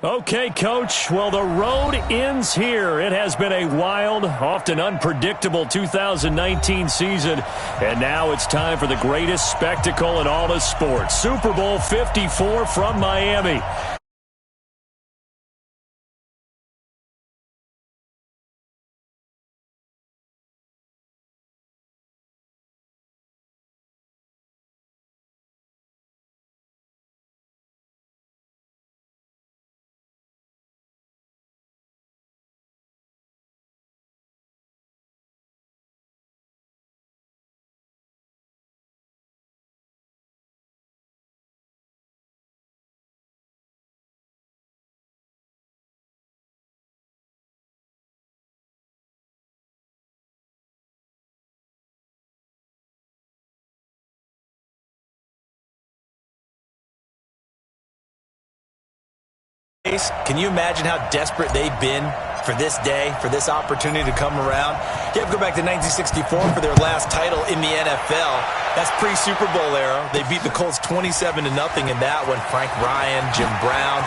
Okay, Coach. Well, the road ends here. It has been a wild, often unpredictable 2019 season. And now it's time for the greatest spectacle in all of sports. Super Bowl 54 from Miami. Can you imagine how desperate they've been for this day, for this opportunity to come around? You have to go back to 1964 for their last title in the NFL. That's pre-Super Bowl era. They beat the Colts 27-0 in that one. Frank Ryan, Jim Brown.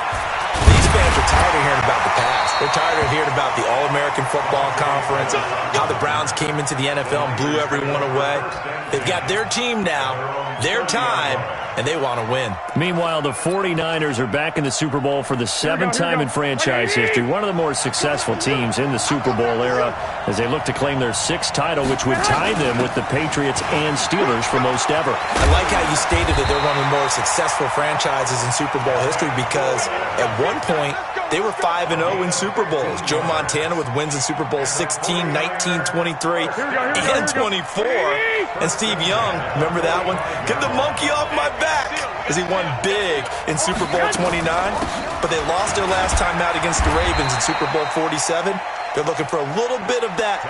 These fans are tired of hearing about the past. They're tired of hearing about the All-American Football Conference, how the Browns came into the NFL and blew everyone away. They've got their team now, their time, and they want to win. Meanwhile, the 49ers are back in the Super Bowl for the 7th time in franchise history. One of the more successful teams in the Super Bowl era as they look to claim their 6th title, which would tie them with the Patriots and Steelers for most ever. I like how you stated that they're one of the more successful franchises in Super Bowl history because at one point, they were 5-0 in Super Bowls. Joe Montana with wins in Super Bowl 16, 19, 23, and 24. And Steve Young, remember that one? Get the monkey off my back as he won big in Super Bowl 29. But they lost their last time out against the Ravens in Super Bowl 47. They're looking for a little bit of that.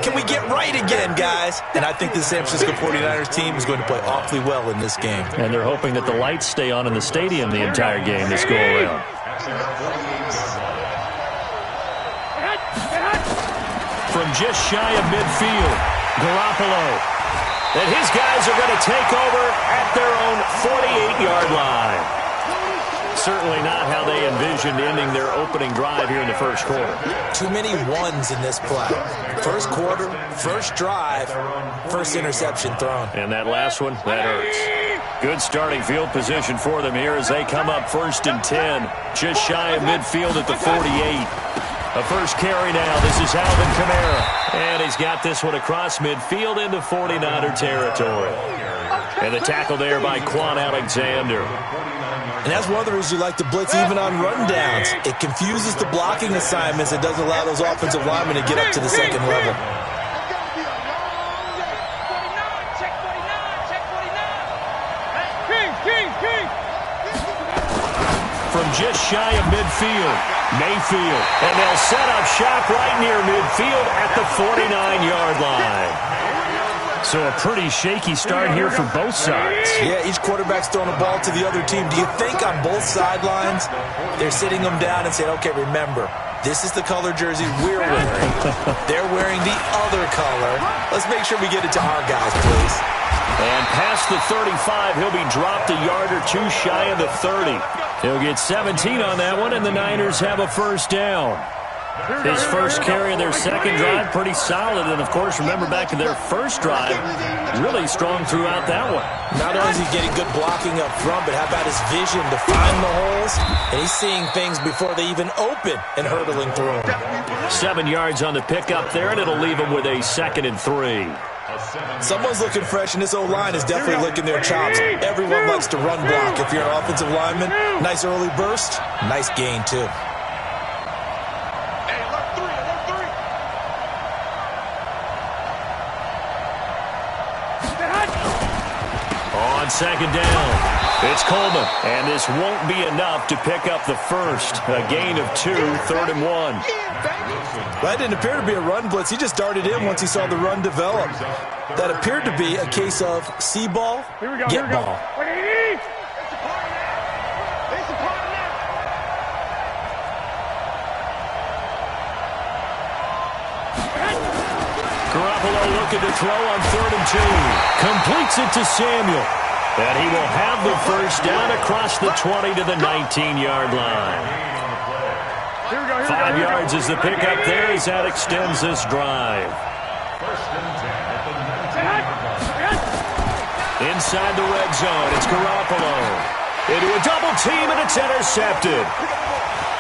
Can we get right again, guys? And I think the San Francisco 49ers team is going to play awfully well in this game. And they're hoping that the lights stay on in the stadium the entire game this go-around. From just shy of midfield, Garoppolo. That his guys are going to take over at their own 48-yard line. Certainly not how they envisioned ending their opening drive here in the first quarter. Too many ones in this play. First quarter, first drive, first interception thrown. And that last one, that hurts. Good starting field position for them here as they come up 1st and 10. Just shy of midfield at the 48. A first carry now. This is Alvin Kamara. And he's got this one across midfield into 49er territory. And the tackle there by Quan Alexander. And that's one of the reasons you like to blitz even on rundowns. It confuses the blocking assignments. It doesn't allow those offensive linemen to get up to the second level. From just shy of midfield, Mayfield. And they'll set up shop right near midfield at the 49-yard line. So a pretty shaky start here for both sides. Yeah, each quarterback's throwing the ball to the other team. Do you think on both sidelines they're sitting them down and saying, okay, remember, this is the color jersey we're wearing. They're wearing the other color. Let's make sure we get it to our guys, please. And past the 35, he'll be dropped a yard or two shy of the 30. He'll get 17 on that one, and the Niners have a first down. His first carry of their second drive, pretty solid. And, of course, remember back to their first drive, really strong throughout that one. Not only is he getting good blocking up front, but how about his vision to find the holes? And he's seeing things before they even open and hurdling through them. 7 yards on the pickup there, and it'll leave him with a 2nd and 3. Someone's looking fresh, and this O-line is definitely licking their chops. Everyone likes to run block. If you're an offensive lineman, nice early burst, nice gain, too. On 2nd down, it's Coleman, and this won't be enough to pick up the first. A gain of 2, 3rd and 1. That didn't appear to be a run blitz. He just darted in once he saw the run develop. That appeared to be a case of see ball, get ball. Garoppolo looking to throw on 3rd and 2. Completes it to Samuel. And he will have the first down across the 20 to the 19-yard line. 5 yards is the pickup there as that extends this drive. Inside the red zone, it's Garoppolo. Into a double team, and it's intercepted.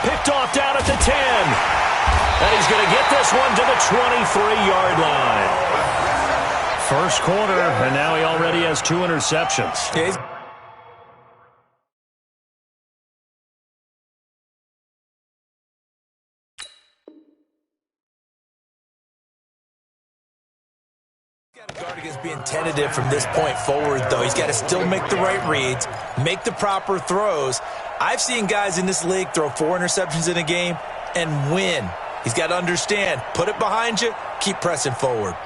Picked off down at the 10. And he's going to get this one to the 23-yard line. First quarter, and now he already has 2 interceptions. Guard against being tentative from this point forward, though. He's got to still make the right reads, make the proper throws. I've seen guys in this league throw 4 interceptions in a game and win. He's got to understand, put it behind you, keep pressing forward.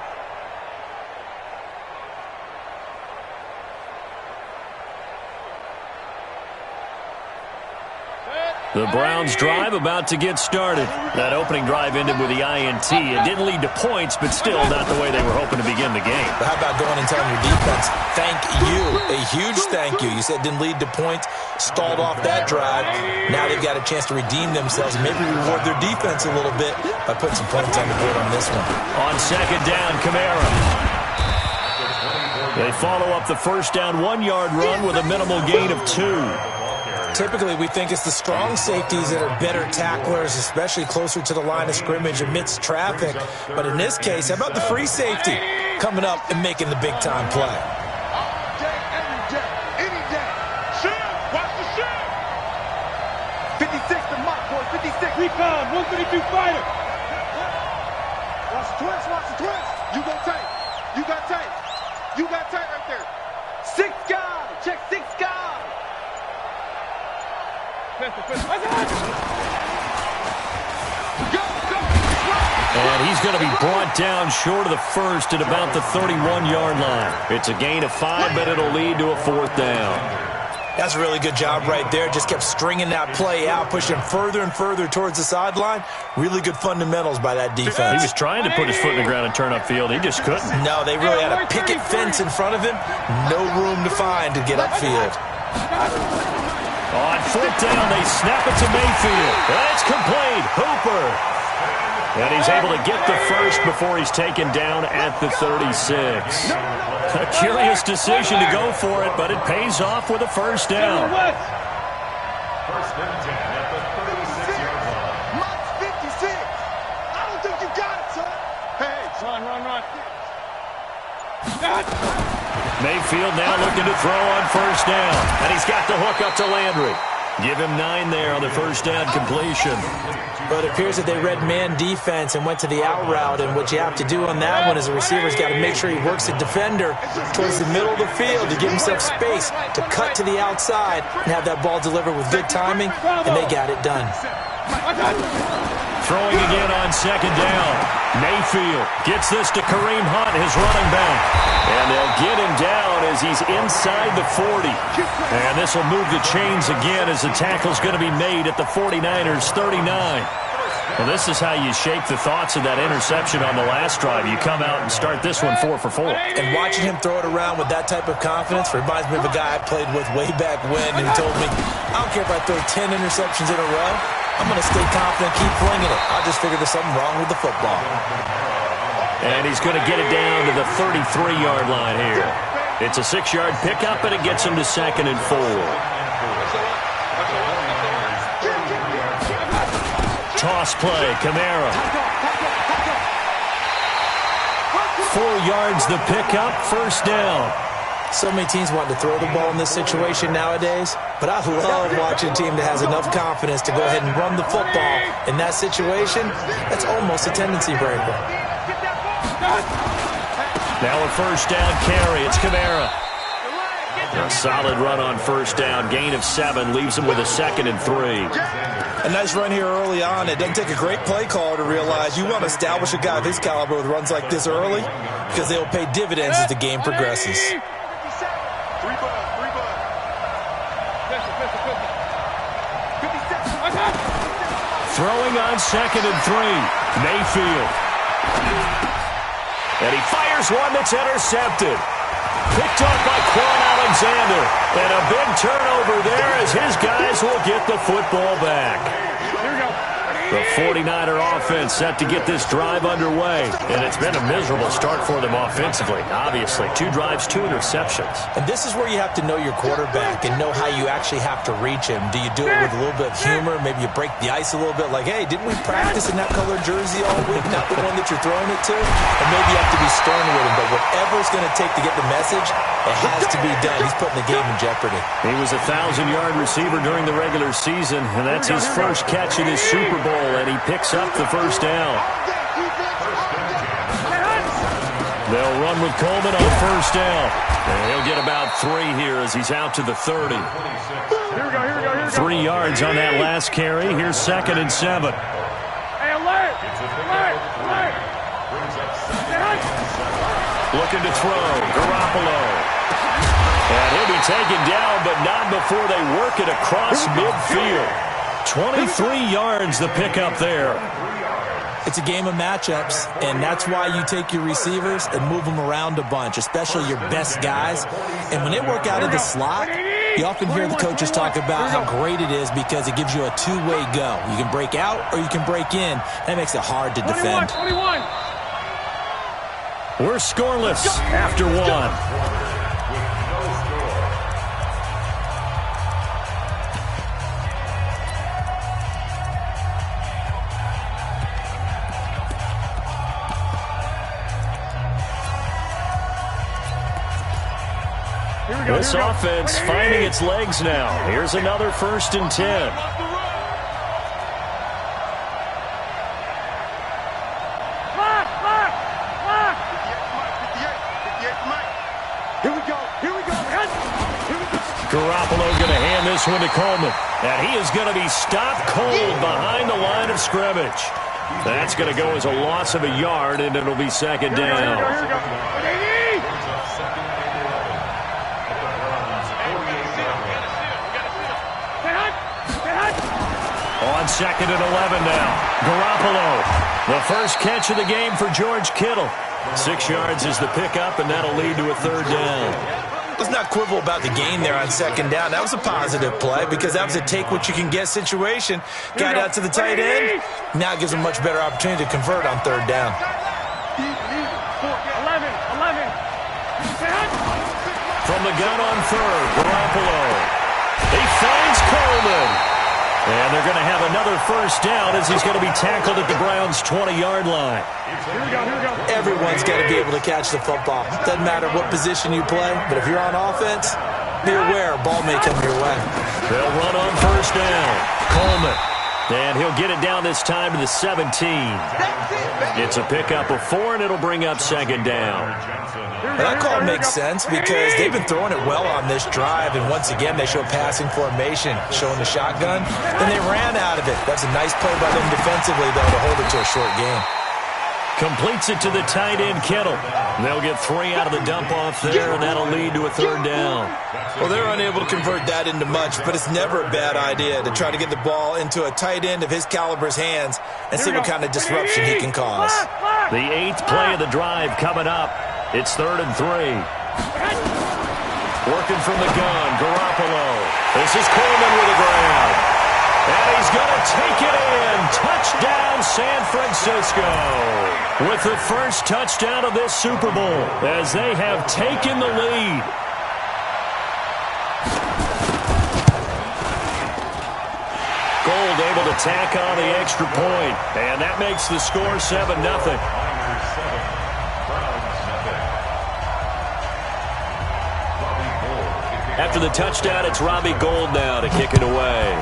The Browns drive about to get started. That opening drive ended with the INT. It didn't lead to points, but still not the way they were hoping to begin the game. But how about going and telling your defense, thank you, a huge thank you. You said it didn't lead to points, stalled off that drive. Now they've got a chance to redeem themselves and maybe reward their defense a little bit by putting some points on the board on this one. On second down, Kamara. They follow up the first down 1-yard run with a minimal gain of 2. Typically, we think it's the strong safeties that are better tacklers, especially closer to the line of scrimmage amidst traffic. But in this case, how about the free safety coming up and making the big-time play? Any day. Watch the shoot. 56 to Mark, boy, 56. Recon, 132 fighter. Watch the twist, watch the twist. You go tight. You got tight. You got tight right there. 6 guard. Check 6 guard. And he's going to be brought down short of the first at about the 31-yard line. It's a gain of 5, but it'll lead to a 4th down. That's a really good job right there. Just kept stringing that play out, pushing further and further towards the sideline. Really good fundamentals by that defense. He was trying to put his foot in the ground and turn upfield. He just couldn't. No, they really had a picket fence in front of him. No room to find to get upfield. On 4th down, they snap it to Mayfield. And it's complete. Hooper. And he's able to get the first before he's taken down at the 36. A curious decision to go for it, but it pays off with a first down. First and 10 at the 36-yard line. Mark's 56. I don't think you got it, son. Hey, run. Mayfield now looking to throw on first down. And he's got the hook up to Landry. Give him 9 there on the first down completion. But it appears that they read man defense and went to the out route. And what you have to do on that one is the receiver's got to make sure he works the defender towards the middle of the field to give himself space to cut to the outside and have that ball delivered with good timing, and they got it done. Throwing again on second down. Mayfield gets this to Kareem Hunt, his running back. And they'll get him down as he's inside the 40. And this will move the chains again as the tackle's going to be made at the 49ers' 39. Well, this is how you shake the thoughts of that interception on the last drive. You come out and start this one 4 for 4. And watching him throw it around with that type of confidence reminds me of a guy I played with way back when, and he told me, I don't care if I throw 10 interceptions in a row. I'm going to stay confident, keep flinging it. I just figured there's something wrong with the football. And he's going to get it down to the 33-yard line here. It's a 6-yard pickup, and it gets him to 2nd and 4. Toss play, Kamara. 4 yards the pickup, first down. So many teams want to throw the ball in this situation nowadays, but I love watching a team that has enough confidence to go ahead and run the football. In that situation, that's almost a tendency breaker. Now a first down carry. It's Kamara. A solid run on first down. Gain of 7 leaves him with a 2nd and 3. A nice run here early on. It doesn't take a great play caller to realize you want to establish a guy of his caliber with runs like this early because they will pay dividends as the game progresses. Throwing on 2nd and 3. Mayfield. And he fires one that's intercepted. Picked up by Quan Alexander. And a big turnover there as his guys will get the football back. The 49er offense set to get this drive underway. And it's been a miserable start for them offensively, obviously. 2 drives, 2 interceptions. And this is where you have to know your quarterback and know how you actually have to reach him. Do you do it with a little bit of humor? Maybe you break the ice a little bit like, hey, didn't we practice in that colored jersey all week? Not the one that you're throwing it to? And maybe you have to be stern with him. But whatever it's going to take to get the message, it has to be done. He's putting the game in jeopardy. He was a 1,000-yard receiver during the regular season, and that's his first catch in his Super Bowl. And he picks up the first down. They'll run with Coleman on first down. And he'll get about 3 here as he's out to the 30. 3 yards on that last carry. Here's 2nd and 7. Looking to throw. Garoppolo. And he'll be taken down, but not before they work it across midfield. 23 yards the pickup there. It's a game of matchups, and that's why you take your receivers and move them around a bunch, especially your best guys. And when they work out of the slot, you often hear the coaches talk about how great it is because it gives you a two-way go. You can break out or you can break in. That makes it hard to defend. 21. We're scoreless after 1. This offense finding its legs now. Here's another 1st and 10. Garoppolo going to hand this one to Coleman. And he is going to be stopped cold behind the line of scrimmage. That's going to go as a loss of a yard, and it'll be 2nd down. On 2nd and 11 now. Garoppolo. The first catch of the game for George Kittle. 6 yards is the pickup, and that'll lead to a 3rd down. Let's not quibble about the gain there on 2nd down. That was a positive play because that was a take-what-you-can-get situation. Got out to the tight end. Now it gives him a much better opportunity to convert on 3rd down. 11. From the gun on 3rd, Garoppolo. He finds Coleman. And they're going to have another 1st down as he's going to be tackled at the Browns' 20-yard line. Here we go. Everyone's got to be able to catch the football. Doesn't matter what position you play, but if you're on offense, be aware a ball may come your way. They'll run on 1st down. Coleman. And he'll get it down this time to the 17. It's a pickup of 4, and it'll bring up 2nd down. That call makes sense because they've been throwing it well on this drive, and once again they show passing formation, showing the shotgun. Then they ran out of it. That's a nice play by them defensively, though, to hold it to a short game. Completes it to the tight end, Kittle. They'll get 3 out of the dump-off there, and that'll lead to a 3rd down. Well, they're unable to convert that into much, but it's never a bad idea to try to get the ball into a tight end of his caliber's hands and see what kind of disruption he can cause. The 8th play of the drive coming up. It's 3rd and 3. Working from the gun, Garoppolo. This is Coleman with a grab. And he's going to take it in. Touchdown, San Francisco. With the first touchdown of this Super Bowl as they have taken the lead. Gold able to tack on the extra point. And that makes the score 7-0. After the touchdown, it's Robbie Gould now to kick it away.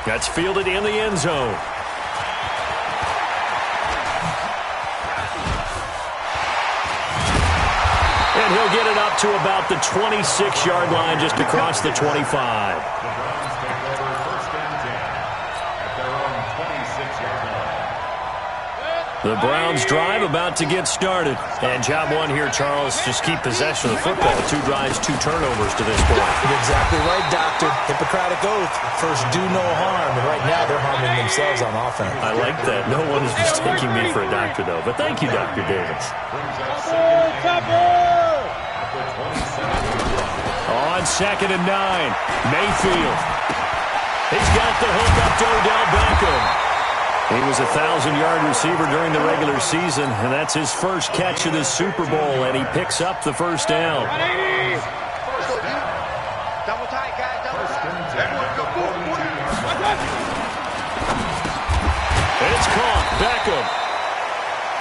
That's fielded in the end zone. And he'll get it up to about the 26-yard line, just across the 25. The Browns drive about to get started. And job one here, Charles, just keep possession of the football. 2 drives, 2 turnovers to this point. You're exactly right, Doctor. Hippocratic oath. First, do no harm. And right now, they're harming themselves on offense. I like that. No one is mistaking me for a doctor, though. But thank you, Dr. Davis. On 2nd and 9, Mayfield. He's got the hook up to Odell Beckham. He was a 1,000-yard receiver during the regular season, and that's his first catch of the Super Bowl, and he picks up the first down. Double tight, guys. Double tight. Everyone go forward. It's caught. Beckham.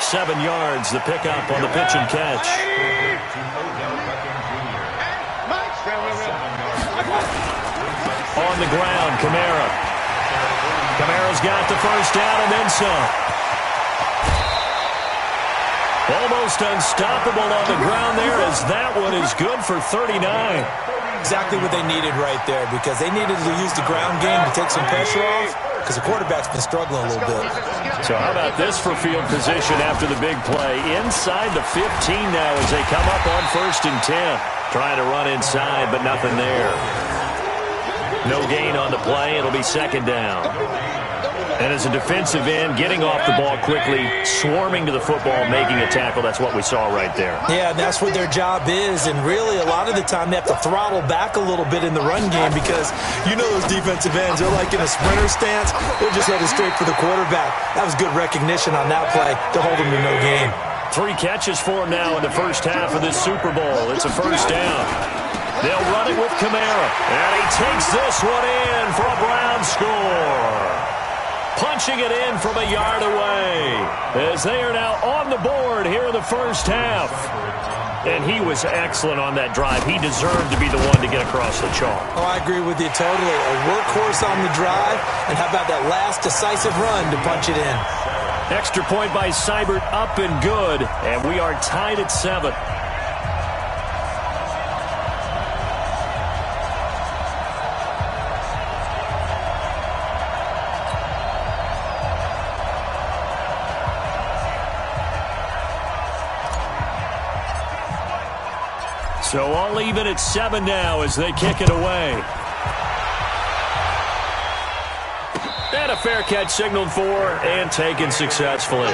7 yards, the pickup on the pitch and catch. On the ground, Kamara. Kamara's got the first down and then some. Almost unstoppable on the ground there as that one is good for 39. Exactly what they needed right there, because they needed to use the ground game to take some pressure off, because the quarterback's been struggling a little bit. So how about this for field position after the big play? Inside the 15 now as they come up on 1st and 10. Trying to run inside, but nothing there. No gain on the play. It'll be 2nd down. And as a defensive end, getting off the ball quickly, swarming to the football, making a tackle, that's what we saw right there. Yeah, and that's what their job is. And really, a lot of the time, they have to throttle back a little bit in the run game because you know those defensive ends, they're like in a sprinter stance. They're just headed straight for the quarterback. That was good recognition on that play to hold them to no gain. 3 catches for him now in the first half of this Super Bowl. It's a first down. They'll run it with Kamara. And he takes this one in for a Brown score. Punching it in from a yard away as they are now on the board here in the first half. And he was excellent on that drive. He deserved to be the one to get across the chalk. Oh, I agree with you totally. A workhorse on the drive, and how about that last decisive run to punch it in? Extra point by Seibert, up and good, and we are tied at 7. So all even at 7 now as they kick it away. And a fair catch signaled for and taken successfully.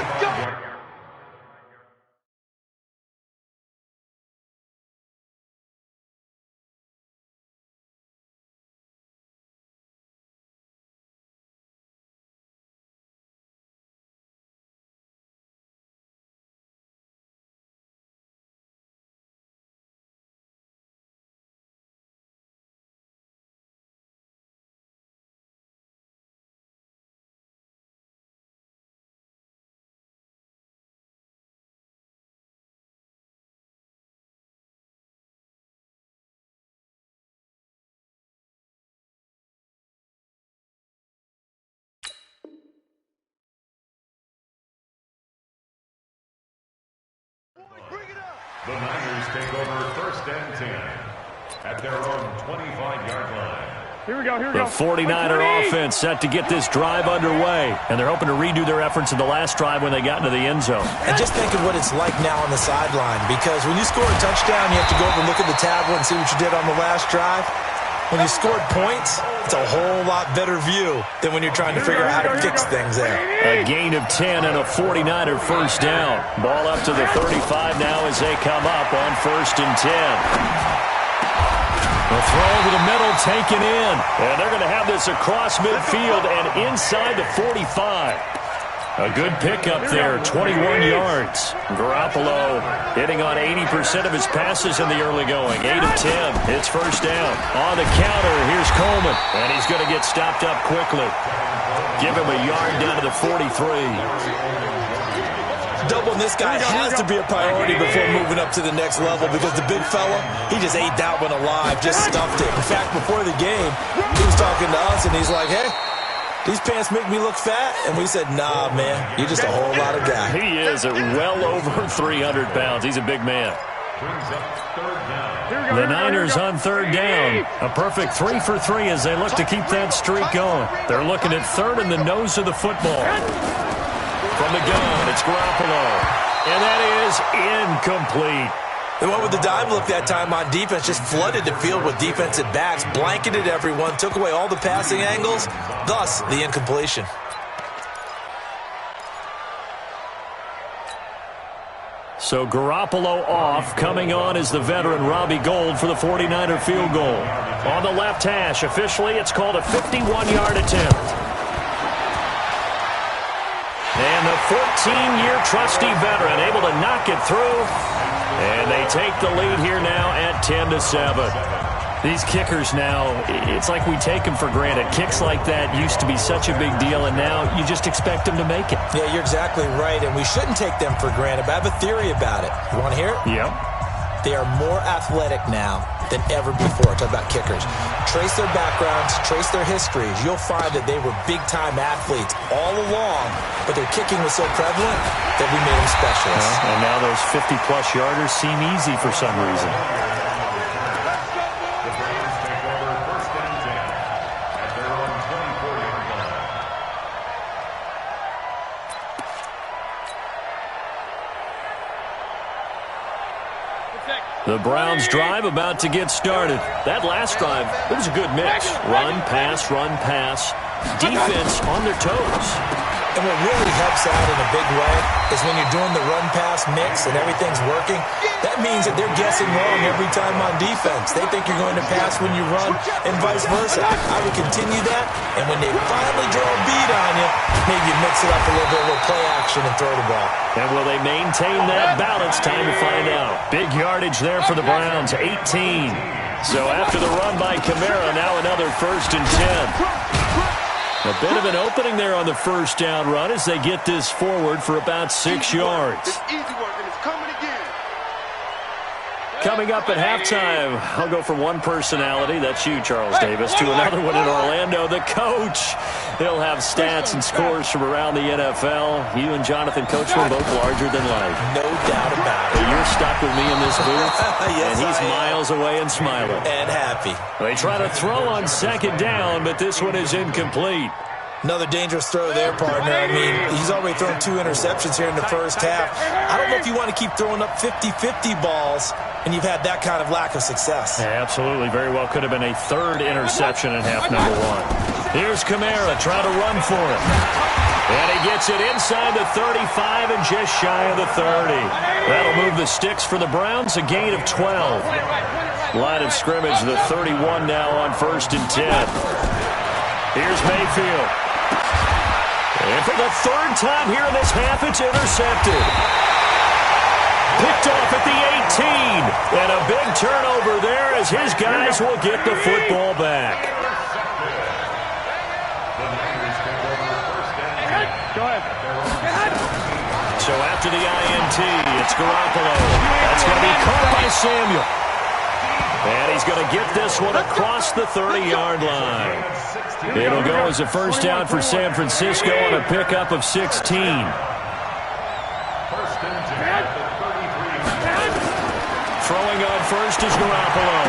The Niners take over 1st and 10 at their own 25-yard line. Here we go. The 49er offense set to get this drive underway, and they're hoping to redo their efforts in the last drive when they got into the end zone. And just think of what it's like now on the sideline, because when you score a touchdown, you have to go over and look at the tablet and see what you did on the last drive. When you scored points, it's a whole lot better view than when you're trying to figure out how to fix things there. A gain of 10 and a 49er first down. Ball up to the 35 now as they come up on 1st and 10. The throw over the middle taken in. And they're going to have this across midfield and inside the 45. A good pickup there, 21 yards. Garoppolo hitting on 80% of his passes in the early going. 8 of 10. It's first down. On the counter, here's Coleman. And he's going to get stopped up quickly. Give him a yard down to the 43. Doubling this guy has to be a priority before moving up to the next level, because the big fella, he just ate that one alive, just stuffed it. In fact, before the game, he was talking to us, and he's like, hey, these pants make me look fat. And we said, nah, man, you're just a whole lot of guy. He is at well over 300 pounds. He's a big man. The Niners on 3rd down. A perfect 3 for 3 as they look to keep that streak going. They're looking at 3rd in the nose of the football. From the gun, it's Garoppolo. And that is incomplete. They went with the dime look that time on defense, just flooded the field with defensive backs, blanketed everyone, took away all the passing angles, thus the incompletion. So Garoppolo off. Coming on is the veteran Robbie Gould for the 49er field goal. On the left hash, officially it's called a 51-yard attempt. And the 14-year trusty veteran able to knock it through. And they take the lead here now at 10-7. These kickers now, it's like we take them for granted. Kicks like that used to be such a big deal, and now you just expect them to make it. Yeah, you're exactly right, and we shouldn't take them for granted. But I have a theory about it. You want to hear it? Yep. They are more athletic now than ever before. Talk about kickers. Trace their backgrounds, trace their histories. You'll find that they were big-time athletes all along, but their kicking was so prevalent that we made them specialists. And now those 50-plus yarders seem easy for some reason. The Browns drive about to get started. That last drive, it was a good mix. Run, pass, defense on their toes. And what really helps out in a big way is when you're doing the run-pass mix and everything's working, that means that they're guessing wrong every time on defense. They think you're going to pass when you run and vice versa. I would continue that, and when they finally draw a beat on you, maybe you mix it up a little bit with play action and throw the ball. And will they maintain that balance? Time to find out. Big yardage there for the Browns, 18. So after the run by Kamara, now another 1st and 10. A bit of an opening there on the first down run as they get this forward for about 6 yards. It's easy work, and it's coming again. Coming up at halftime, I'll go from one personality, that's you, Charles Davis, to another one in Orlando, the coach. He'll have stats and scores from around the NFL. You and Jonathan Coachman both larger than life. No doubt about it. You're stuck with me in this booth, Yes, and he's I am. miles away and smiling. And happy. They try to throw on 2nd down, but this one is incomplete. Another dangerous throw there, partner. I mean, he's already thrown 2 interceptions here in the first half. I don't know if you want to keep throwing up 50-50 balls, and you've had that kind of lack of success. Absolutely. Very well could have been a 3rd interception in half number 1. Here's Kamara trying to run for it. And he gets it inside the 35 and just shy of the 30. That'll move the sticks for the Browns, a gain of 12. Line of scrimmage, the 31 now on 1st and 10. Here's Mayfield. And for the 3rd time here in this half, it's intercepted. Picked off at the 18. And a big turnover there as his guys will get the football back. Go ahead. So after the INT, it's Garoppolo. That's going to be caught by Samuel. And he's going to get this one across the 30-yard line. It'll go as a 1st down for San Francisco on a pickup of 16. 1st and 10 at the 33. Throwing on first is Garoppolo.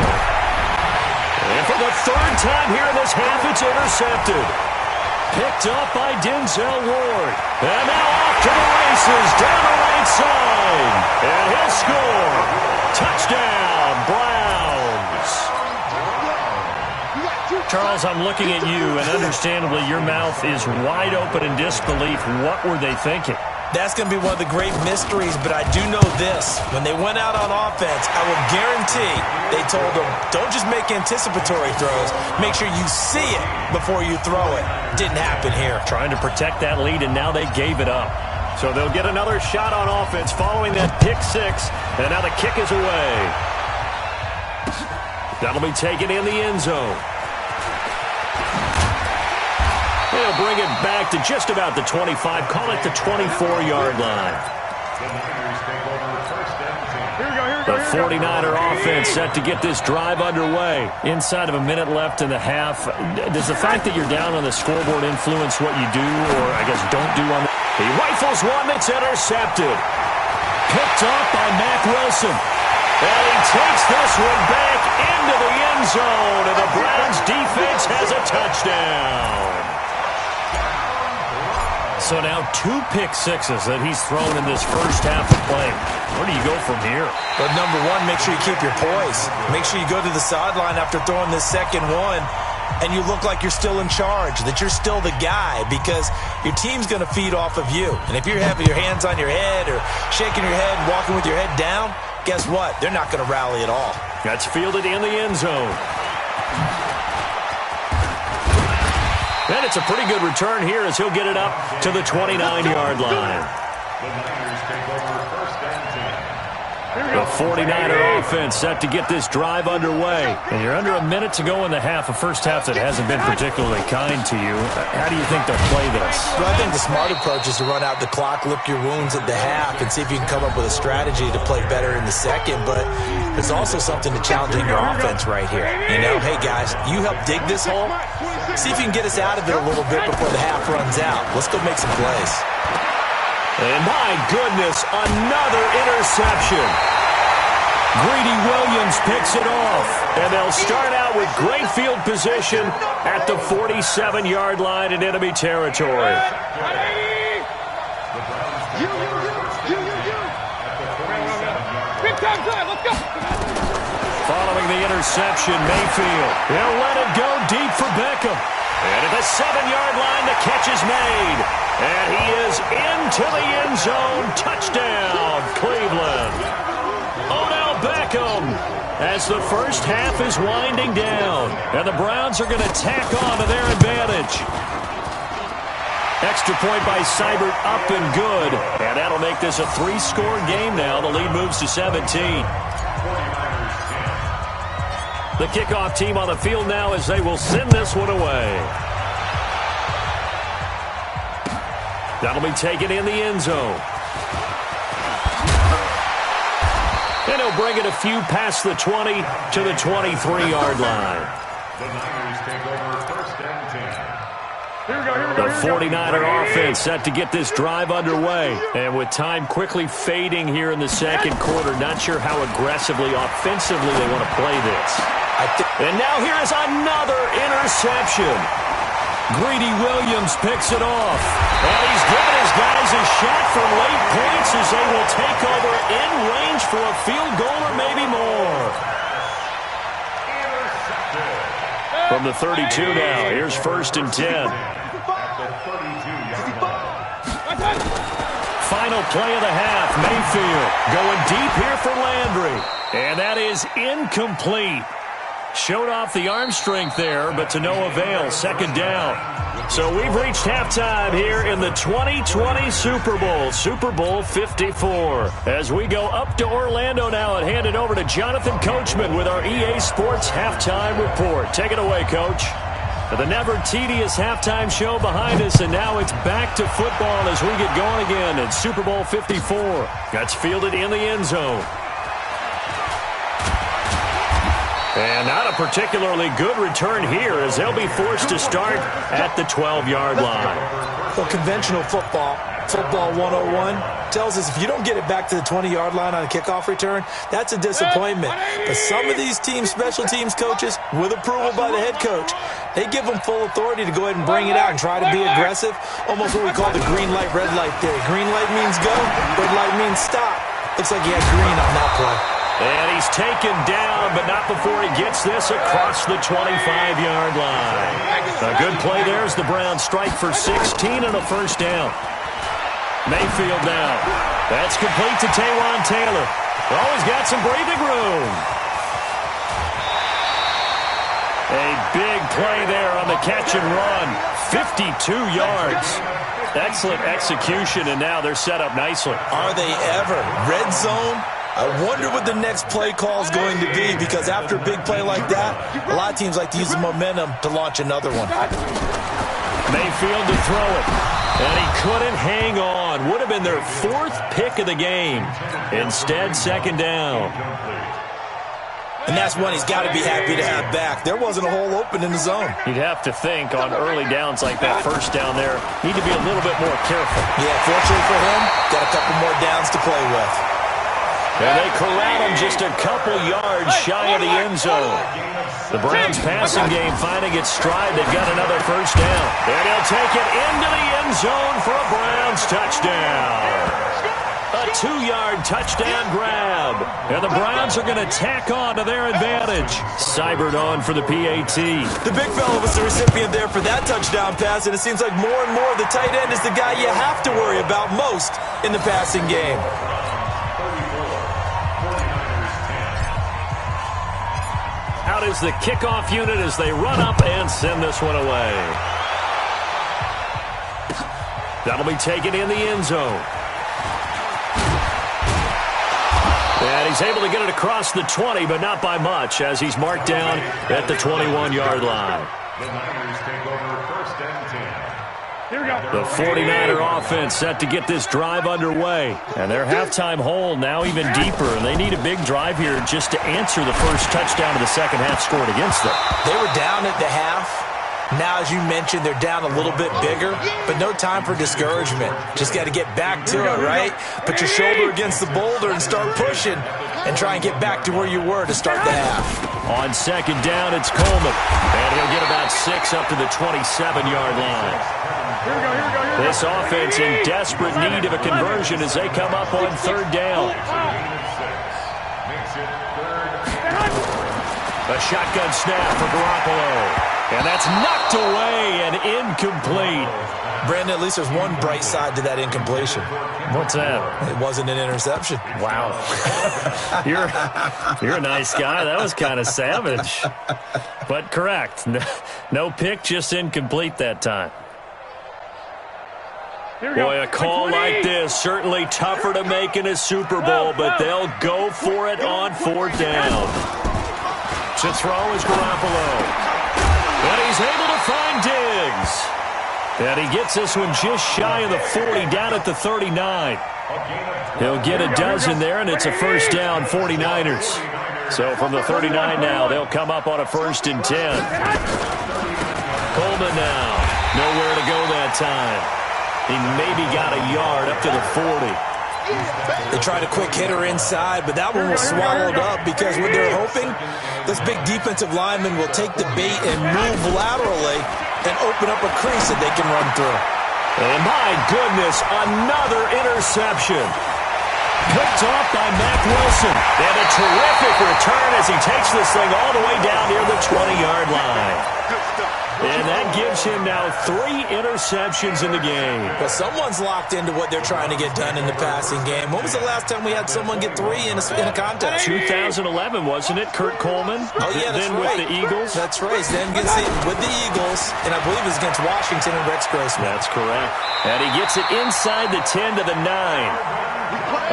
And for the 3rd time here in this half, it's intercepted. Picked up by Denzel Ward. And now off to the races down the right side. And he'll score. Touchdown, Browns. Charles, I'm looking at you, and understandably your mouth is wide open in disbelief. What were they thinking? That's going to be one of the great mysteries, but I do know this. When they went out on offense, I will guarantee they told them, don't just make anticipatory throws. Make sure you see it before you throw it. Didn't happen here. Trying to protect that lead, and now they gave it up. So they'll get another shot on offense following that pick 6, and now the kick is away. That'll be taken in the end zone. They'll bring it back to just about the 25. Call it the 24-yard line. The 49er offense set to get this drive underway. Inside of a minute left in the half. Does the fact that you're down on the scoreboard influence what you do, or I guess don't do on the... He rifles one that's intercepted. Picked up by Mack Wilson. And he takes this one back into the end zone, and the Browns defense has a touchdown. So now 2 pick 6s that he's thrown in this first half of play. Where do you go from here? But number 1, make sure you keep your poise. Make sure you go to the sideline after throwing this second one and you look like you're still in charge, that you're still the guy, because your team's going to feed off of you. And if you're having your hands on your head or shaking your head, walking with your head down, guess what? They're not going to rally at all. That's fielded in the end zone. And it's a pretty good return here as he'll get it up to the 29-yard line. The Niners take over first and 10. The 49er offense set to get this drive underway. And you're under a minute to go in the half, a first half that hasn't been particularly kind to you. How do you think they'll play this? Well, I think the smart approach is to run out the clock, lick your wounds at the half, and see if you can come up with a strategy to play better in the second. But there's also something to challenging your offense right here. You know, hey, guys, you help dig this hole. See if you can get us out of it a little bit before the half runs out. Let's go make some plays. And my goodness, another interception. Greedy Williams picks it off. And they'll start out with great field position at the 47-yard line in enemy territory. Big time drive, let's go. Following the interception, Mayfield. He'll let it go deep for Beckham. And at the 7-yard line, the catch is made. And he is into the end zone. Touchdown, Cleveland. Odell Beckham as the first half is winding down. And the Browns are going to tack on to their advantage. Extra point by Seibert up and good. And that'll make this a 3-score game now. The lead moves to 17. The kickoff team on the field now as they will send this one away. That'll be taken in the end zone. And he'll bring it a few past the 20 to the 23-yard line. The Niners take over first and 10. The 49er offense set to get this drive underway. And with time quickly fading here in the second quarter, not sure how aggressively, offensively they want to play this. And now here is another interception. Greedy Williams picks it off. And he's given his guys a shot for late points as they will take over in range for a field goal or maybe more. From the 32 now, here's first and 10. Final play of the half, Mayfield going deep here for Landry. And that is incomplete. Showed off the arm strength there, but to no avail. Second down. So we've reached halftime here in the 2020 Super Bowl, Super Bowl 54. As we go up to Orlando now and hand it over to Jonathan Coachman with our EA Sports Halftime Report. Take it away, Coach. The never-tedious halftime show behind us, and now it's back to football as we get going again in Super Bowl 54. That's fielded in the end zone. And not a particularly good return here as they'll be forced to start at the 12-yard line. Well, conventional football 101, tells us if you don't get it back to the 20-yard line on a kickoff return, that's a disappointment. But some of these teams, special teams coaches, with approval by the head coach, they give them full authority to go ahead and bring it out and try to be aggressive, almost what we call the green light, red light theory. Green light means go, red light means stop. Looks like he had green on that play. And he's taken down, but not before he gets this across the 25-yard line. A good play there as the Browns strike for 16 and a first down. Mayfield now. That's complete to Taywan Taylor. Always got some breathing room. A big play there on the catch and run. 52 yards. Excellent execution, and now they're set up nicely. Are they ever? Red zone? I wonder what the next play call is going to be, because after a big play like that, a lot of teams like to use the momentum to launch another one. Mayfield to throw it. And he couldn't hang on. Would have been their fourth pick of the game. Instead, second down. And that's one he's got to be happy to have back. There wasn't a hole open in the zone. You'd have to think on early downs like that first down there, need to be a little bit more careful. Yeah, fortunately for him, got a couple more downs to play with. And they corral him just a couple yards shy of the end zone. The Browns passing game finding its stride. They've got another first down. And he'll take it into the end zone for a Browns touchdown. A 2-yard touchdown grab. And the Browns are going to tack on to their advantage. Seibert on for the PAT. The big fella was the recipient there for that touchdown pass, and it seems like more and more the tight end is the guy you have to worry about most in the passing game. Out is the kickoff unit as they run up and send this one away. That'll be taken in the end zone. And he's able to get it across the 20, but not by much, as he's marked down at the 21-yard line. The Niners take over 1st and 10. Here we go. The 49er offense set to get this drive underway. And their halftime hole now even deeper, and they need a big drive here just to answer the first touchdown of the second half scored against them. They were down at the half. Now, as you mentioned, they're down a little bit bigger, but no time for discouragement. Just got to get back to it, right? Put your shoulder against the boulder and start pushing and try and get back to where you were to start the half. On second down, it's Coleman. And he'll get about 6 up to the 27-yard line. This offense in desperate need of a conversion as they come up on third down. A shotgun snap for Garoppolo. And that's knocked away and incomplete. Brandon, at least there's one bright side to that incompletion. What's that? It wasn't an interception. Wow. You're a nice guy. That was kind of savage. But correct. No pick, just incomplete that time. Boy, a call like this, certainly tougher to make in a Super Bowl, but they'll go for it on fourth down. To throw is Garoppolo. And he's able to find Diggs. And he gets this one just shy of the 40, down at the 39. He'll get a dozen there, and it's a first down, 49ers. So from the 39 now, they'll come up on a 1st and 10. Coleman now, nowhere to go that time. He maybe got a yard up to the 40. They tried a quick hitter inside, but that one was swallowed up because what they're hoping, this big defensive lineman will take the bait and move laterally and open up a crease that they can run through. And my goodness, another interception. Picked off by Mack Wilson. And a terrific return as he takes this thing all the way down near the 20-yard line. And that gives him now 3 interceptions in the game. But someone's locked into what they're trying to get done in the passing game. When was the last time we had someone get 3 in a contest? 2011, wasn't it? Kurt Coleman? Oh, yeah, that's then right. With the Eagles? That's right. Then gets it with the Eagles, and I believe it's against Washington and Rex Grossman. That's correct. And he gets it inside the 10 to the 9.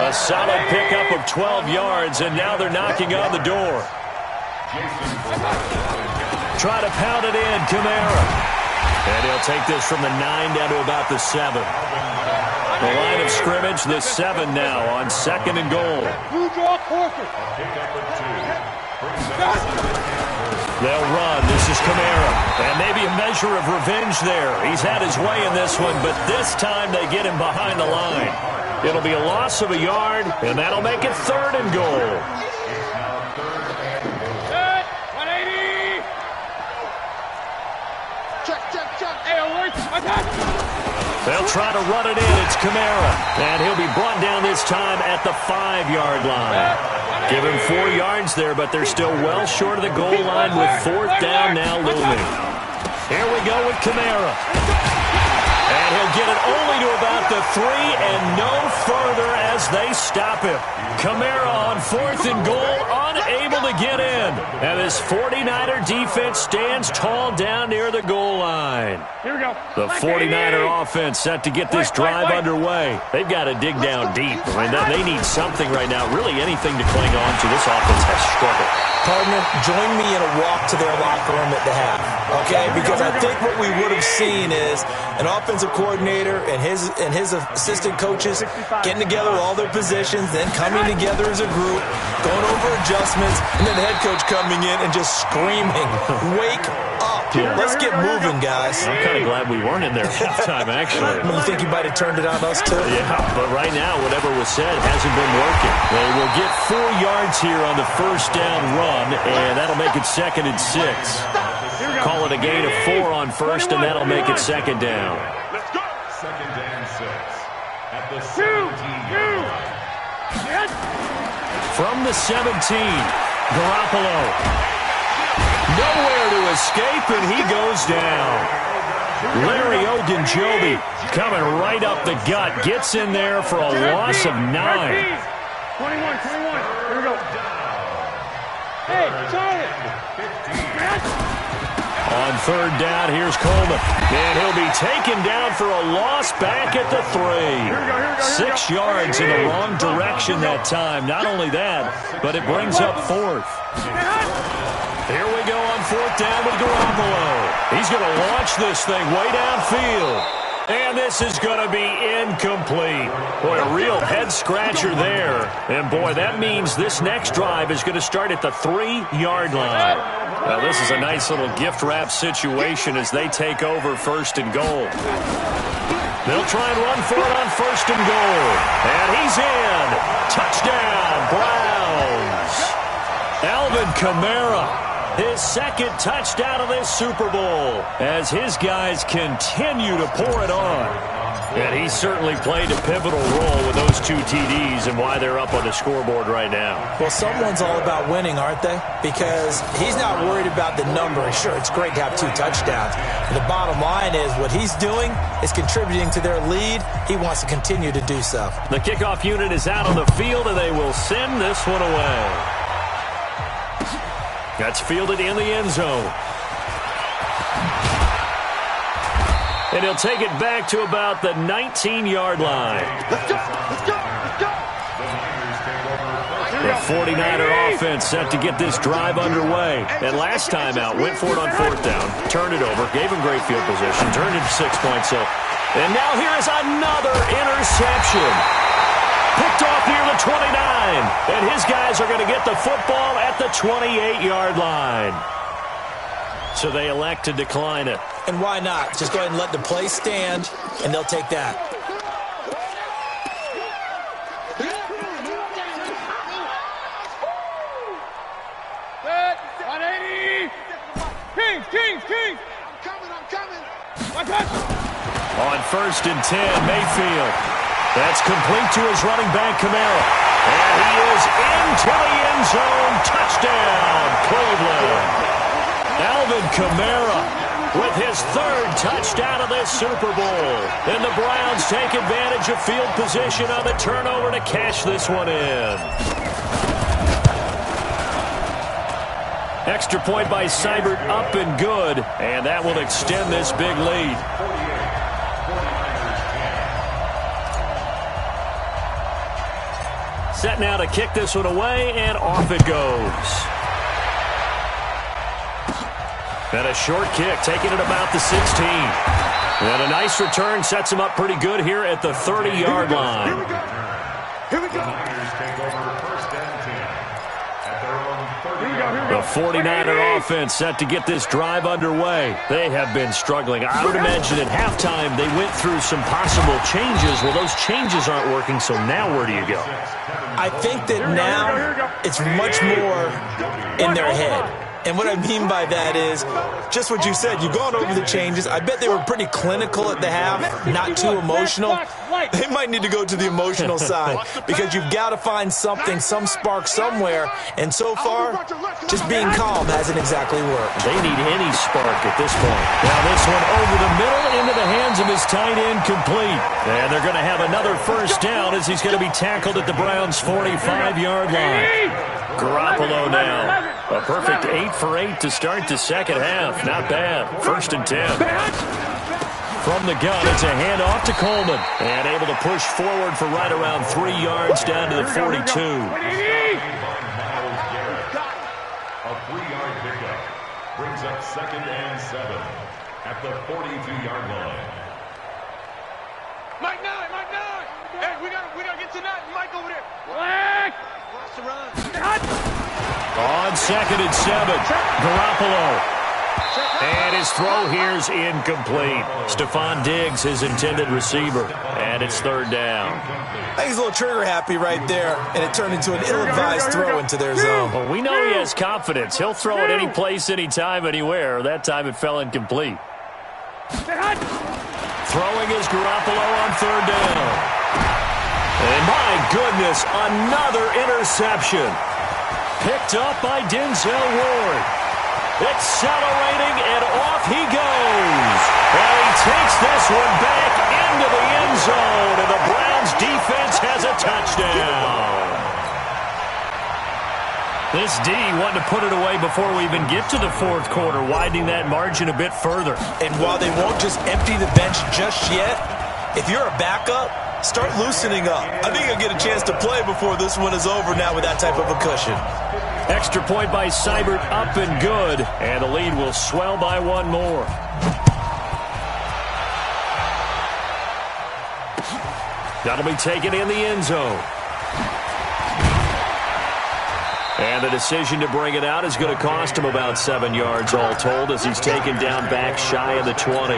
A solid pickup of 12 yards, and now they're knocking on the door. Try to pound it in, Kamara. And he'll take this from the 9 down to about the 7. The line of scrimmage, the 7 now on 2nd and goal. They'll run. This is Kamara. And maybe a measure of revenge there. He's had his way in this one, but this time they get him behind the line. It'll be a loss of a yard, and that'll make it 3rd and goal. They'll try to run it in. It's Kamara. And he'll be brought down this time at the 5-yard line. Give him 4 yards there, but they're still well short of the goal line with 4th down now looming. Here we go with Kamara. And he'll get it only to about the 3 and no further as they stop him. Kamara on 4th and goal, unable to get in. And this 49er defense stands tall down near the goal line. Here we go. The 49er offense set to get this drive underway. They've got to dig down deep. I mean, they need something right now, really anything to cling on to. This offense has struggled. Partner, join me in a walk to their locker room at the half, okay? Because I think what we would have seen is an offensive coordinator and his assistant coaches getting together all their positions, then coming together as a group, going over adjustments, and then the head coach coming in and just screaming, "Wake up. Let's get moving, guys." I'm kind of glad we weren't in there halftime, actually. You think he might have turned it on us, too? Yeah, but right now, whatever was said hasn't been working. They will get 4 yards here on the first down run, and that'll make it 2nd and 6. Call it a gain of 4 on first, and that'll make it 2nd down. Let's go. 2nd and 6. at the 17-yard line. From the 17, Garoppolo. Nowhere to escape, and he goes down. Larry Ogunjobi coming right up the gut. Gets in there for a loss of 9. 21. Here we go. Hey, Charlie. On third down, here's Coleman. And he'll be taken down for a loss back at the 3. 6 yards in the wrong direction that time. Not only that, but it brings up 4th. Here we go on 4th down with Garoppolo. He's going to launch this thing way downfield. And this is going to be incomplete. Boy, a real head-scratcher there. And, boy, that means this next drive is going to start at the 3-yard line. Well, this is a nice little gift-wrap situation as they take over 1st and goal. They'll try and run for it on 1st and goal. And he's in. Touchdown, Browns. Alvin Kamara. His second touchdown of this Super Bowl as his guys continue to pour it on. And he certainly played a pivotal role with those 2 TDs and why they're up on the scoreboard right now. Well, someone's all about winning, aren't they? Because he's not worried about the number. Sure, it's great to have 2 touchdowns. But the bottom line is what he's doing is contributing to their lead. He wants to continue to do so. The kickoff unit is out on the field, and they will send this one away. That's fielded in the end zone. And he'll take it back to about the 19-yard line. Let's go. Let's go. Let's go. The 49er offense set to get this drive underway. And last time out, went for it on 4th down, turned it over, gave him great field position, turned it to 6 points. And now here is another interception. Picked off near the 29. And his guys are going to get the football at the 28-yard line. So they elect to decline it. And why not? Just go ahead and let the play stand, and they'll take that. Kings. I'm coming. On 1st and 10, Mayfield. That's complete to his running back, Kamara. And he is into the end zone. Touchdown, Cleveland. Alvin Kamara with his 3rd touchdown of this Super Bowl. And the Browns take advantage of field position on the turnover to cash this one in. Extra point by Seibert, up and good. And that will extend this big lead. Set now to kick this one away, and off it goes. And a short kick, taking it about the 16. And a nice return sets him up pretty good here at the 30-yard line. Here we go. The 49er offense set to get this drive underway. They have been struggling. I would imagine at halftime they went through some possible changes. Well, those changes aren't working, so now where do you go? I think that now it's much more in their head. And what I mean by that is just what you said. You've gone over the changes. I bet they were pretty clinical at the half, not too emotional. They might need to go to the emotional side because you've got to find something, some spark somewhere. And so far, just being calm hasn't exactly worked. They need any spark at this point. Now this one over the middle into the hands of his tight end, complete. And they're going to have another 1st down as he's going to be tackled at the Browns' 45-yard line. Garoppolo now. A perfect 8 for 8 to start the second half. Not bad. 1st and 10. From the gun, it's a handoff to Coleman. And able to push forward for right around 3 yards down to the 42. A 3-yard pickup brings up 2nd and 7 at the 42-yard line. Mike 9. Hey, we gotta get to that. Mike over there. Black. Watch the run. On 2nd and 7, Garoppolo. And his throw here's incomplete. Stephon Diggs, his intended receiver. And it's 3rd down. I think he's a little trigger happy right there, and it turned into an ill-advised throw into their zone. Well, we know he has confidence. He'll throw it any place, anytime, anywhere. That time it fell incomplete. Throwing is Garoppolo on 3rd down. And my goodness, another interception. Picked up by Denzel Ward. Accelerating, and off he goes. And he takes this one back into the end zone, and the Browns defense has a touchdown. This D wanting to put it away before we even get to the fourth quarter, widening that margin a bit further. And while they won't just empty the bench just yet, if you're a backup, start loosening up. I think you'll get a chance to play before this one is over now with that type of a cushion. Extra point by Seibert, up and good. And the lead will swell by one more. That'll be taken in the end zone. And the decision to bring it out is going to cost him about 7 yards all told as he's taken down back shy of the 20.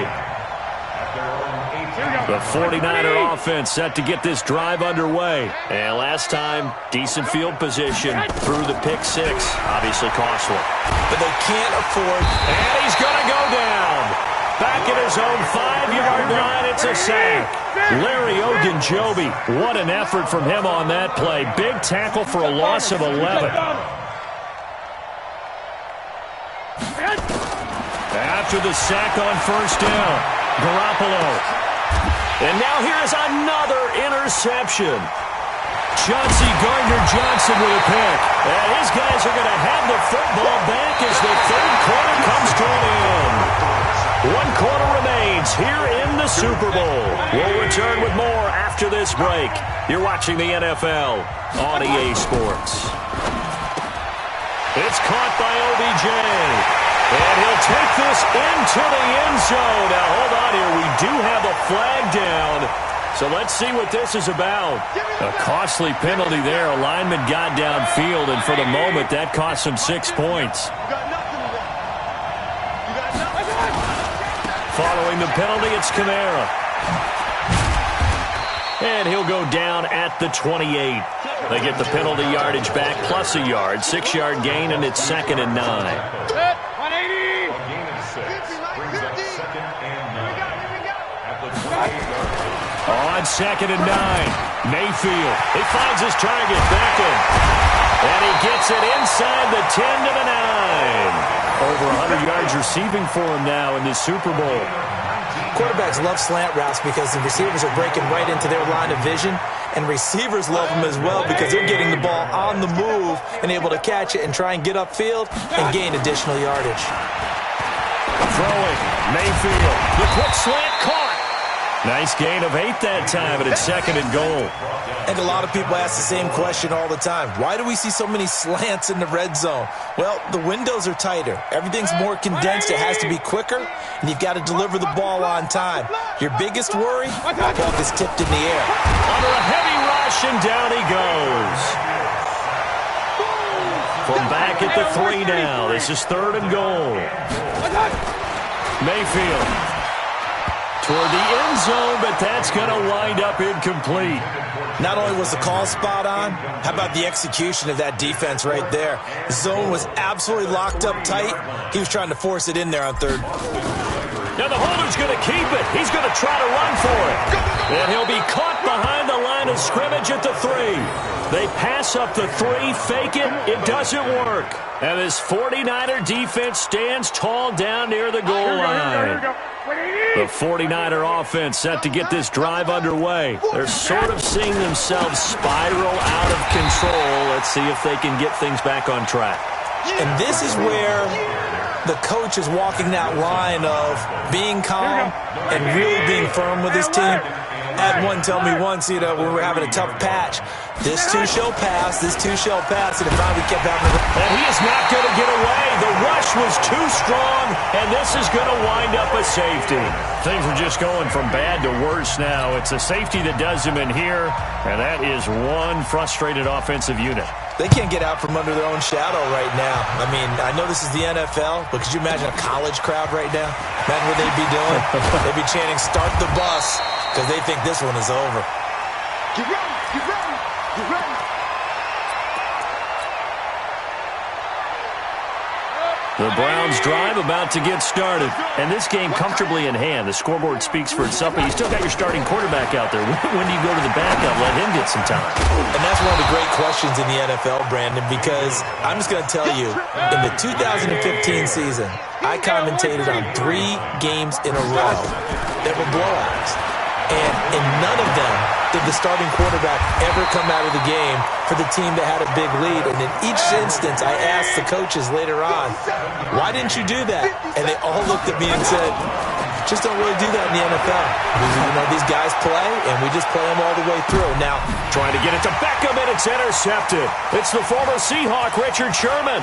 The 49er offense set to get this drive underway. And last time, decent field position through the pick six. Obviously costly. But they can't afford... And he's going to go down. Back at his own 5-yard line, it's a sack. Larry Ogunjobi, what an effort from him on that play. Big tackle for a loss of 11. After the sack on first down, Garoppolo. And now here's another interception. Chauncey Gardner-Johnson with a pick. And his guys are going to have the football back as the third quarter comes to an end. 1 quarter remains here in the Super Bowl. We'll return with more after this break. You're watching the NFL on EA Sports. It's caught by OBJ. And he'll take this into the end zone. Now, hold on here. We do have a flag down. So let's see what this is about. A costly penalty there. A lineman got downfield, and for the moment, that cost him 6 points. Following the penalty, it's Kamara. And he'll go down at the 28. They get the penalty yardage back plus a yard. 6-yard gain, and it's 2nd and 9. On 2nd and 9, Mayfield. He finds his target, Beckham. And he gets it inside the 10 to the 9. Over 100 yards receiving for him now in this Super Bowl. Quarterbacks love slant routes because the receivers are breaking right into their line of vision, and receivers love them as well because they're getting the ball on the move and able to catch it and try and get upfield and gain additional yardage. Throwing, Mayfield. The quick slant caught. Nice gain of 8 that time, and it's 2nd and goal. And a lot of people ask the same question all the time. Why do we see so many slants in the red zone? Well, the windows are tighter. Everything's more condensed. It has to be quicker, and you've got to deliver the ball on time. Your biggest worry? The ball is tipped in the air. Under a heavy rush, and down he goes. From back at the 3 now. This is 3rd and goal. Mayfield. Toward the end zone, but that's going to wind up incomplete. Not only was the call spot on, how about the execution of that defense right there? The zone was absolutely locked up tight. He was trying to force it in there on 3rd. Now the holder's going to keep it. He's going to try to run for it. And he'll be caught behind the line of scrimmage at the 3. They pass up the 3, fake it. It doesn't work. And this 49er defense stands tall down near the goal line. The 49er offense set to get this drive underway. They're sort of seeing themselves spiral out of control. Let's see if they can get things back on track. And this is where the coach is walking that line of being calm and really being firm with his team. Had one tell me once, when we were having a tough patch, this too shall pass, this too shall pass, and it finally kept happening. And he is not going to get away. The rush was too strong, and this is going to wind up a safety. Things are just going from bad to worse now. It's a safety that does him in here, and that is one frustrated offensive unit. They can't get out from under their own shadow right now. I mean, I know this is the NFL, but could you imagine a college crowd right now? Imagine what they'd be doing. They'd be chanting, "Start the bus," because they think this one is over. Get ready, get ready, get ready. The The Browns drive about to get started. And this game comfortably in hand. The scoreboard speaks for itself, but you still got your starting quarterback out there. When do you go to the backup? Let him get some time. And that's one of the great questions in the NFL, Brandon, because I'm just going to tell you, in the 2015 season, I commentated on 3 games in a row that were blowouts. And in none of them did the starting quarterback ever come out of the game for the team that had a big lead. And in each instance, I asked the coaches later on, why didn't you do that? And they all looked at me and said, just don't really do that in the NFL. You know, these guys play, and we just play them all the way through. Now, trying to get it to Beckham, and it's intercepted. It's the former Seahawk, Richard Sherman.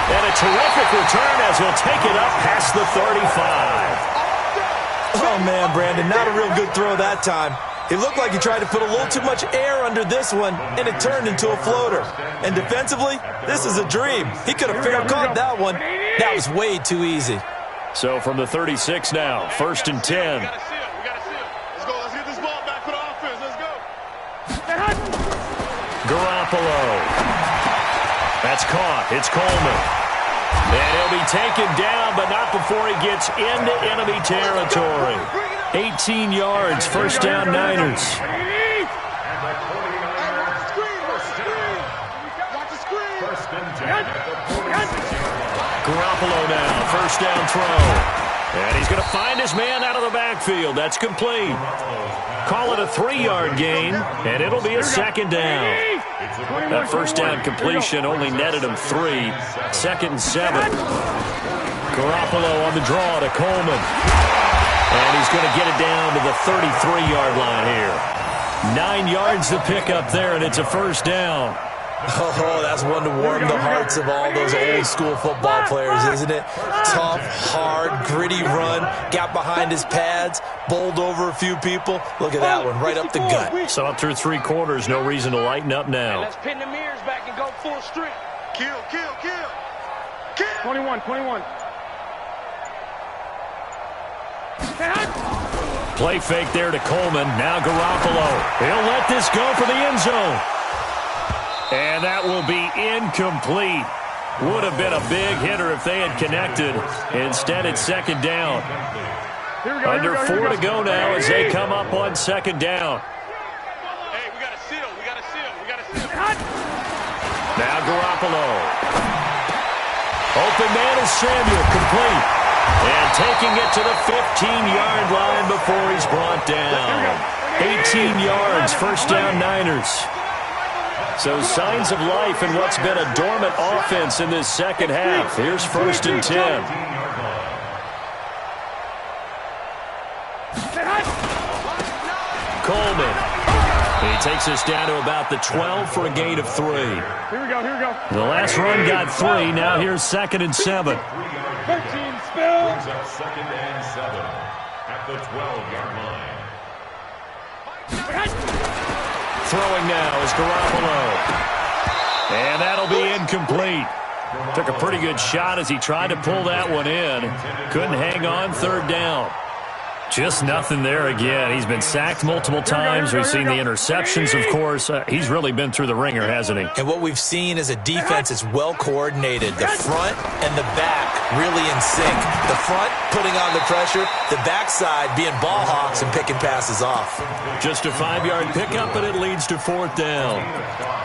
And a terrific return as he'll take it up past the 35. Oh, man, Brandon, not a real good throw that time. It looked like he tried to put a little too much air under this one, and it turned into a floater. And defensively, this is a dream. He could have fair caught that one. That was way too easy. So from the 36 now, 1st and 10. We got to seal. Let's go. Let's get this ball back for the offense. Let's go. Garoppolo. That's caught. It's Coleman. And he'll be taken down, but not before he gets into enemy territory. 18 yards, first down, Niners. Garoppolo now, first down throw. And he's going to find his man out of the backfield. That's complete. Call it a 3-yard gain, and it'll be a second down. That first down completion only netted him 3. 2nd and 7. Garoppolo on the draw to Coleman. And he's going to get it down to the 33-yard line here. 9 yards to pick up there, and it's a first down. Oh, that's one to warm the hearts of all those old-school football players, isn't it? Tough, hard, gritty run, got behind his pads, bowled over a few people. Look at that one, right up the gut. So up through 3 quarters, no reason to lighten up now. Let's pin the mirrors back and go full strength. Kill. 21. Play fake there to Coleman. Now Garoppolo. He'll let this go for the end zone. And that will be incomplete. Would have been a big hitter if they had connected. Instead, it's second down. Under 4 to go now as they come up on second down. Hey, we got to seal. Now Garoppolo. Open man is Samuel, complete. And taking it to the 15-yard line before he's brought down. 18 yards, first down Niners. So signs of life in what's been a dormant offense in this second half. Here's 1st and 10. Coleman. He takes us down to about the 12 for a gain of 3. Here we go. The last run got 3. Now here's 2nd and 7. 13 spill. Brings up 2nd and 7 at the 12-yard line. Throwing now is Garoppolo. And that'll be incomplete. Took a pretty good shot as he tried to pull that one in. Couldn't hang on, 3rd down. Just nothing there again. He's been sacked multiple times. We've seen the interceptions, of course. He's really been through the ringer, hasn't he? And what we've seen is a defense that's well coordinated. The front and the back really in sync. The front putting on the pressure, the backside being ball hawks and picking passes off. Just a 5-yard pickup, but it leads to 4th down.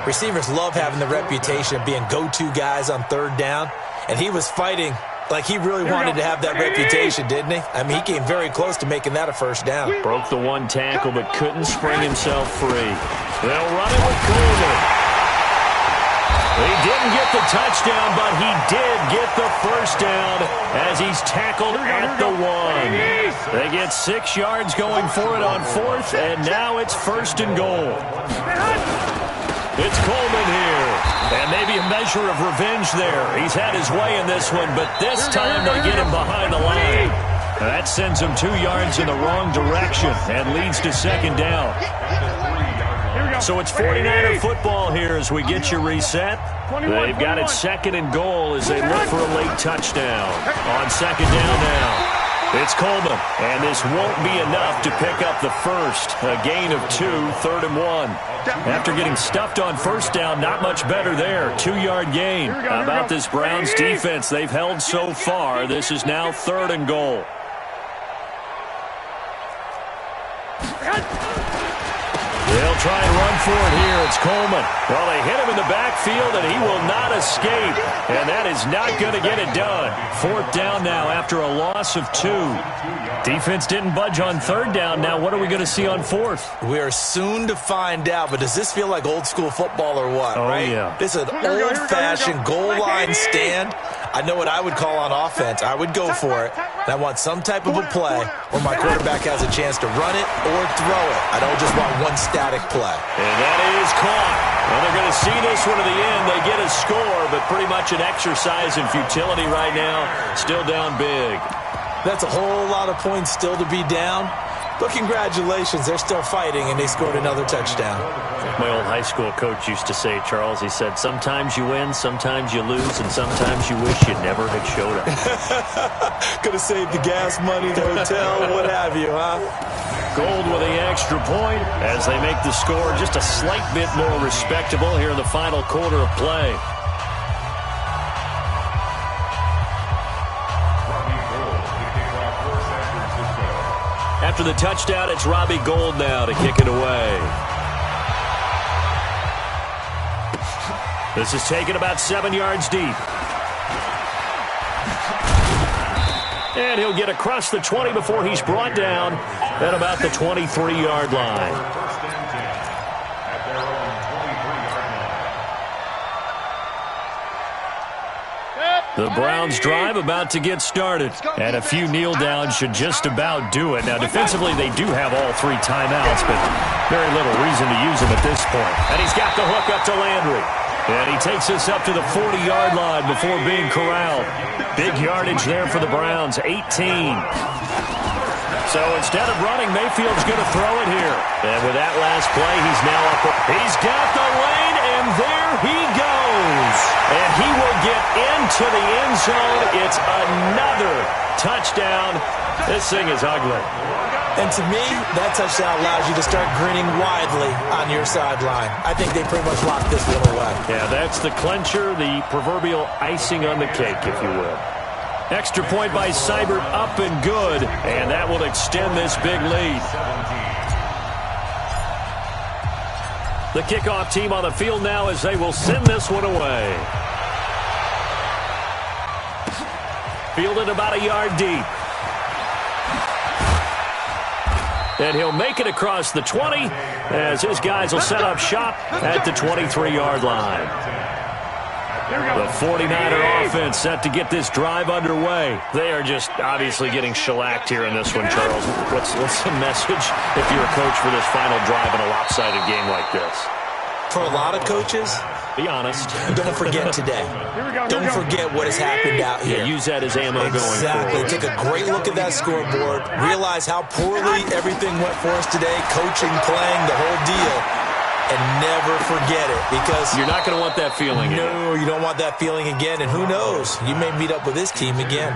Receivers love having the reputation of being go-to guys on 3rd down, and he was fighting like he really wanted to have that reputation, didn't he? I mean, he came very close to making that a first down. Broke the 1 tackle, but couldn't spring himself free. They'll run it with Coleman. He didn't get the touchdown, but he did get the first down as he's tackled at the 1. They get 6 yards going for it on 4th, and now it's 1st and goal. It's Coleman here. And maybe a measure of revenge there. He's had his way in this one, but this time they get him behind the line. That sends him 2 yards in the wrong direction and leads to 2nd down. So it's 49er football here as we get you reset. They've got it 2nd and goal as they look for a late touchdown. On 2nd down now, it's It's Coleman. And this won't be enough to pick up the first. A gain of 2, 3rd and 1. After getting stuffed on first down, not much better there. 2-yard gain. How about this Browns defense they've held so far? This is now 3rd and goal. They'll try and run for it here. It's Coleman. Well, they hit him in the backfield, and he will not escape. And that is not going to get it done. 4th down now after a loss of 2. Defense didn't budge on 3rd down. Now what are we going to see on 4th? We are soon to find out, but does this feel like old school football or what, right? Yeah. This is an old-fashioned goal line stand. I know what I would call on offense. I would go for it. And I want some type of a play where my quarterback has a chance to run it or throw it. I don't just want one static play. And that is caught. Well, they're going to see this one to the end. They get a score, but pretty much an exercise in futility right now. Still down big. That's a whole lot of points still to be down. But congratulations, they're still fighting, and they scored another touchdown. My old high school coach used to say, Charles, he said, sometimes you win, sometimes you lose, and sometimes you wish you never had showed up. Could have saved the gas money, the hotel, what have you, huh? Gold with the extra point as they make the score just a slight bit more respectable here in the final quarter of play. After the touchdown, it's Robbie Gould now to kick it away. This is taken about 7 yards deep. And he'll get across the 20 before he's brought down at about the 23-yard line. The Browns drive about to get started. And a few kneel downs should just about do it. Now, defensively, they do have all 3 timeouts, but very little reason to use them at this point. And he's got the hook up to Landry. And he takes us up to the 40-yard line before being corralled. Big yardage there for the Browns, 18. So instead of running, Mayfield's going to throw it here. And with that last play, he's now up. He's got the lane, and there he goes. And he will get into the end zone. It's another touchdown. This thing is ugly. And to me, that touchdown allows you to start grinning widely on your sideline. I think they pretty much locked this one away. Yeah, that's the clincher, the proverbial icing on the cake, if you will. Extra point by Seibert, up and good, and that will extend this big lead. The kickoff team on the field now as they will send this one away. Fielded about a yard deep. And he'll make it across the 20 as his guys will set up shop at the 23-yard line. The 49er offense set to get this drive underway. They are just obviously getting shellacked here in this one, Charles. What's the message if you're a coach for this final drive in a lopsided game like this? For a lot of coaches, be honest. Don't forget today. Don't forget what has happened out here. Yeah, use that as ammo going Exactly. forward. Take a great look at that scoreboard. Realize how poorly everything went for us today. Coaching, playing, the whole deal. And never forget it, because you're not going to want that feeling again. No, you don't want that feeling again. And who knows? You may meet up with this team again.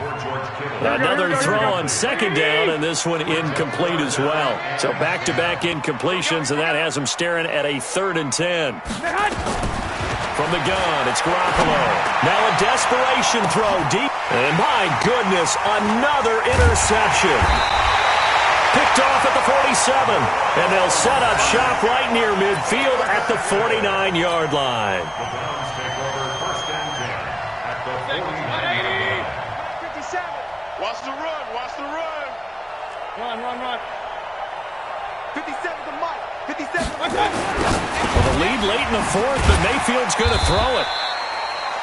Another throw on second down, and this one incomplete as well. So back-to-back incompletions, and that has them staring at a 3rd and 10. From the gun, it's Garoppolo. Now a desperation throw deep. And my goodness, another interception. Picked off at the 47, and they'll set up shop right near midfield at the 49-yard line. The Browns take over 1st and 10 at the 49-yard line. 57. Watch the run. Watch the run. Run. 57 to Mike. 57 to Mike. Well, the lead late in the 4th, but Mayfield's going to throw it.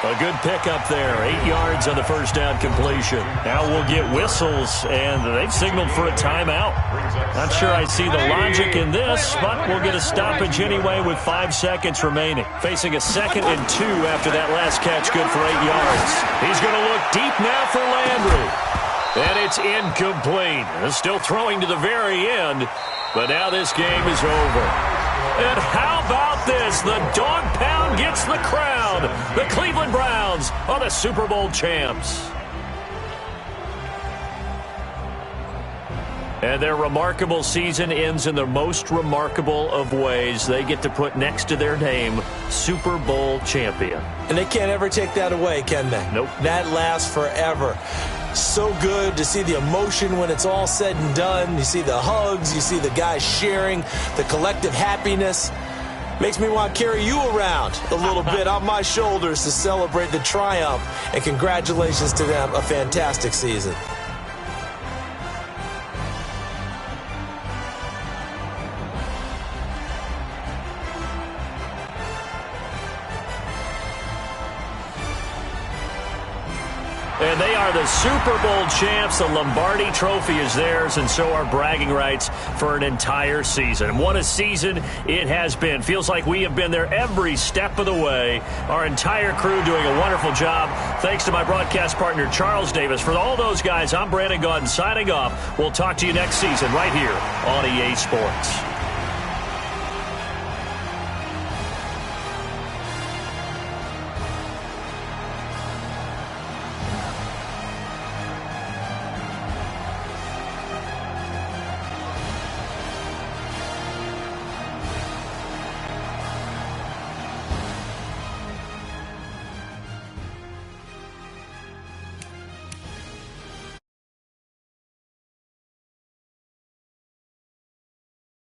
A good pickup there, 8 yards on the first down completion. Now we'll get whistles, and they've signaled for a timeout. Not sure I see the logic in this, but we'll get a stoppage anyway with 5 seconds remaining. Facing a 2nd and 2 after that last catch, good for 8 yards. He's going to look deep now for Landry. And it's incomplete. Still throwing to the very end, but now this game is over. And how about this? The dog pound gets the crown. The Cleveland Browns are the Super Bowl champs. And their remarkable season ends in the most remarkable of ways. They get to put next to their name, Super Bowl champion. And they can't ever take that away, can they? Nope. That lasts forever. So good to see the emotion when it's all said and done. You see the hugs. You see the guys sharing, the collective happiness. Makes me want to carry you around a little bit on my shoulders to celebrate the triumph. And congratulations to them. A fantastic season. And they are the Super Bowl champs. The Lombardi Trophy is theirs, and so are bragging rights for an entire season. What a season it has been. Feels like we have been there every step of the way. Our entire crew doing a wonderful job. Thanks to my broadcast partner, Charles Davis. For all those guys, I'm Brandon Gaudin signing off. We'll talk to you next season right here on EA Sports.